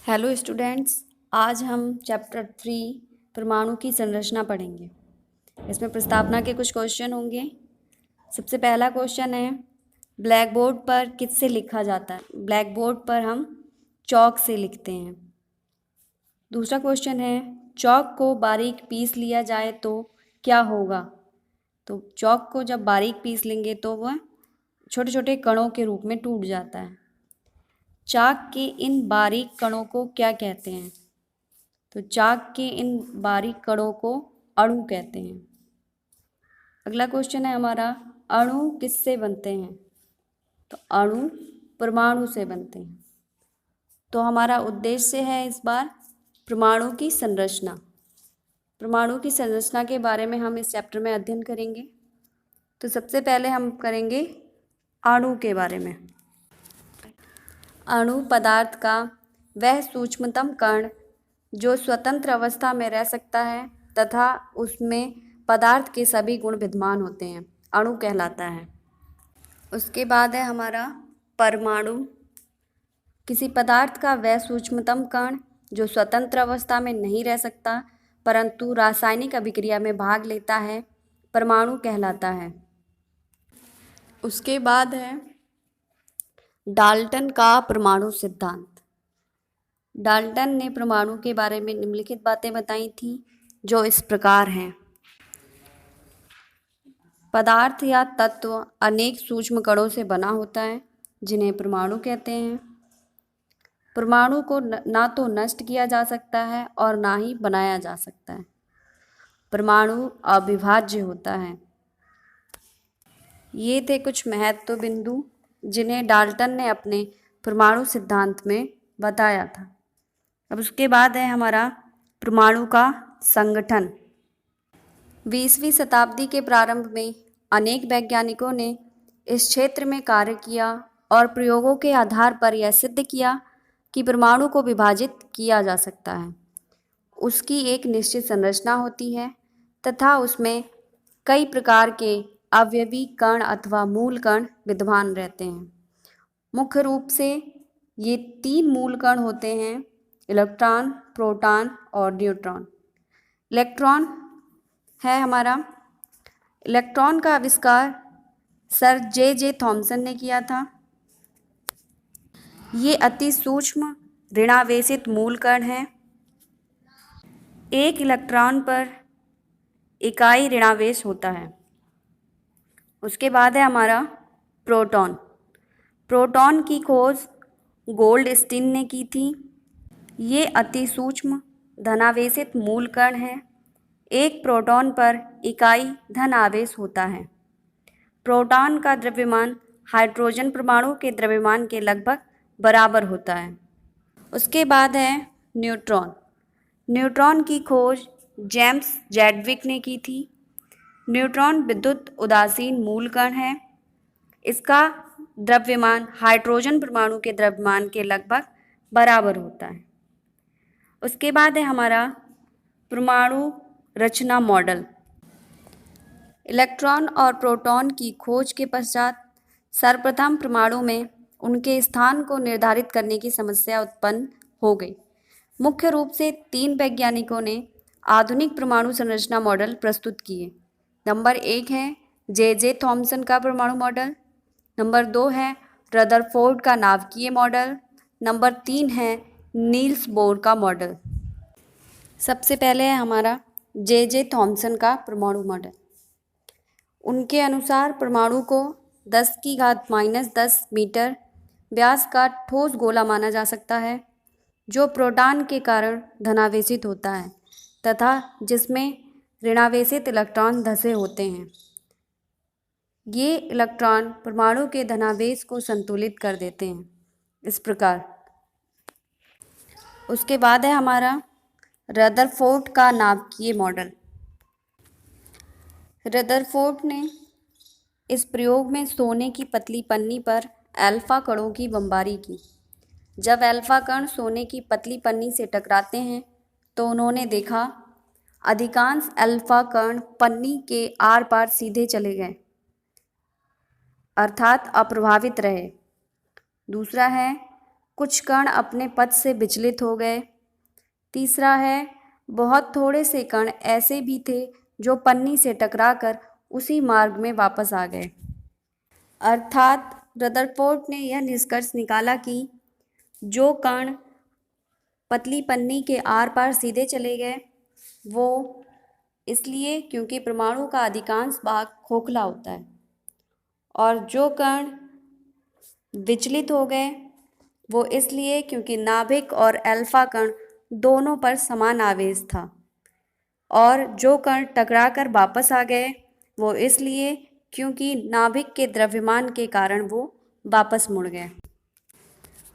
Hello students, आज हम chapter 3 परमाणु की संरचना पढ़ेंगे। इसमें प्रस्तावना के कुछ क्वेश्चन होंगे। सबसे पहला क्वेश्चन है, ब्लैक बोर्ड पर किससे लिखा जाता है? ब्लैक बोर्ड पर हम चॉक से लिखते हैं। दूसरा क्वेश्चन है, चॉक को बारीक पीस लिया जाए तो क्या होगा? तो चॉक को जब बारीक पीस लेंगे तो वह छोटे छोटे कणों के रूप में टूट जाता है। चाक के इन बारीक कणों को क्या कहते हैं? तो चाक के इन बारीक कणों को अणु कहते हैं। अगला क्वेश्चन है हमारा, अणु किससे बनते हैं? तो अणु परमाणु से बनते हैं। तो हमारा उद्देश्य है इस बार परमाणु की संरचना। परमाणु की संरचना के बारे में हम इस चैप्टर में अध्ययन करेंगे। तो सबसे पहले हम करेंगे अणु के बारे में। अणु पदार्थ का वह सूक्ष्मतम कण जो स्वतंत्र अवस्था में रह सकता है तथा उसमें पदार्थ के सभी गुण विद्यमान होते हैं, अणु कहलाता है। उसके बाद है हमारा परमाणु। किसी पदार्थ का वह सूक्ष्मतम कण जो स्वतंत्र अवस्था में नहीं रह सकता परंतु रासायनिक अभिक्रिया में भाग लेता है, परमाणु कहलाता है। उसके बाद है डाल्टन का परमाणु सिद्धांत। डाल्टन ने परमाणु के बारे में निम्नलिखित बातें बताई थी जो इस प्रकार हैं। पदार्थ या तत्व अनेक सूक्ष्म कणों से बना होता है जिन्हें परमाणु कहते हैं। परमाणु को ना तो नष्ट किया जा सकता है और ना ही बनाया जा सकता है। परमाणु अविभाज्य होता है। ये थे कुछ महत्व बिंदु जिन्हें डाल्टन ने अपने परमाणु सिद्धांत में बताया था। अब उसके बाद है हमारा परमाणु का संगठन। 20वीं शताब्दी के प्रारंभ में अनेक वैज्ञानिकों ने इस क्षेत्र में कार्य किया और प्रयोगों के आधार पर यह सिद्ध किया कि परमाणु को विभाजित किया जा सकता है। उसकी एक निश्चित संरचना होती है तथा उसमें कई प्रकार के अवयवी कण अथवा मूल कण विद्यमान रहते हैं। मुख्य रूप से ये 3 मूल कण होते हैं, इलेक्ट्रॉन, प्रोटॉन और न्यूट्रॉन। इलेक्ट्रॉन है हमारा, इलेक्ट्रॉन का आविष्कार सर जे थॉमसन ने किया था। ये अति सूक्ष्म ऋणावेशित मूल कण है। एक इलेक्ट्रॉन पर इकाई ऋणावेश होता है। उसके बाद है हमारा प्रोटॉन। प्रोटॉन की खोज गोल्डस्टीन ने की थी। ये अति सूक्ष्म धनावेशित मूल कण है। एक प्रोटॉन पर इकाई धन आवेश होता है। प्रोटॉन का द्रव्यमान हाइड्रोजन परमाणु के द्रव्यमान के लगभग बराबर होता है। उसके बाद है न्यूट्रॉन। न्यूट्रॉन की खोज जेम्स चैडविक ने की थी। न्यूट्रॉन विद्युत उदासीन मूल कण है। इसका द्रव्यमान हाइड्रोजन परमाणु के द्रव्यमान के लगभग बराबर होता है। उसके बाद है हमारा परमाणु रचना मॉडल। इलेक्ट्रॉन और प्रोटॉन की खोज के पश्चात सर्वप्रथम परमाणु में उनके स्थान को निर्धारित करने की समस्या उत्पन्न हो गई। मुख्य रूप से 3 वैज्ञानिकों ने आधुनिक परमाणु संरचना मॉडल प्रस्तुत किए। नंबर 1 है जे थॉमसन का परमाणु मॉडल। नंबर 2 है रदरफोर्ड का नाभिकीय मॉडल। नंबर 3 है नील्स बोर का मॉडल। सबसे पहले है हमारा जे थॉमसन का परमाणु मॉडल। उनके अनुसार परमाणु को 10⁻⁻10 मीटर व्यास का ठोस गोला माना जा सकता है जो प्रोटॉन के कारण धनावेशित होता है तथा जिसमें ऋणावेशित इलेक्ट्रॉन धंसे होते हैं। ये इलेक्ट्रॉन परमाणु के धनावेश को संतुलित कर देते हैं इस प्रकार। उसके बाद है हमारा रदरफोर्ड का नाभिकीय मॉडल। रदरफोर्ड ने इस प्रयोग में सोने की पतली पन्नी पर अल्फा कणों की बमबारी की। जब अल्फा कण सोने की पतली पन्नी से टकराते हैं तो उन्होंने देखा अधिकांश अल्फा कण पन्नी के आर पार सीधे चले गए अर्थात अप्रभावित रहे। दूसरा है कुछ कण अपने पथ से विचलित हो गए। तीसरा है, बहुत थोड़े से कण ऐसे भी थे जो पन्नी से टकराकर उसी मार्ग में वापस आ गए। अर्थात रदरफोर्ड ने यह निष्कर्ष निकाला कि जो कण पतली पन्नी के आर पार सीधे चले गए वो इसलिए क्योंकि परमाणु का अधिकांश भाग खोखला होता है, और जो कण विचलित हो गए वो इसलिए क्योंकि नाभिक और अल्फा कण दोनों पर समान आवेश था, और जो कण टकराकर वापस आ गए वो इसलिए क्योंकि नाभिक के द्रव्यमान के कारण वो वापस मुड़ गए।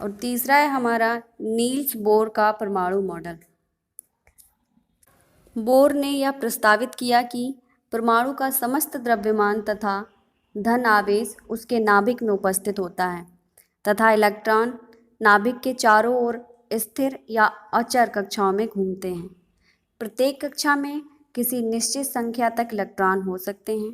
और तीसरा है हमारा नील्स बोर का परमाणु मॉडल। बोर ने यह प्रस्तावित किया कि परमाणु का समस्त द्रव्यमान तथा धन आवेश उसके नाभिक में उपस्थित होता है तथा इलेक्ट्रॉन नाभिक के चारों ओर स्थिर या अचर कक्षाओं में घूमते हैं। प्रत्येक कक्षा में किसी निश्चित संख्या तक इलेक्ट्रॉन हो सकते हैं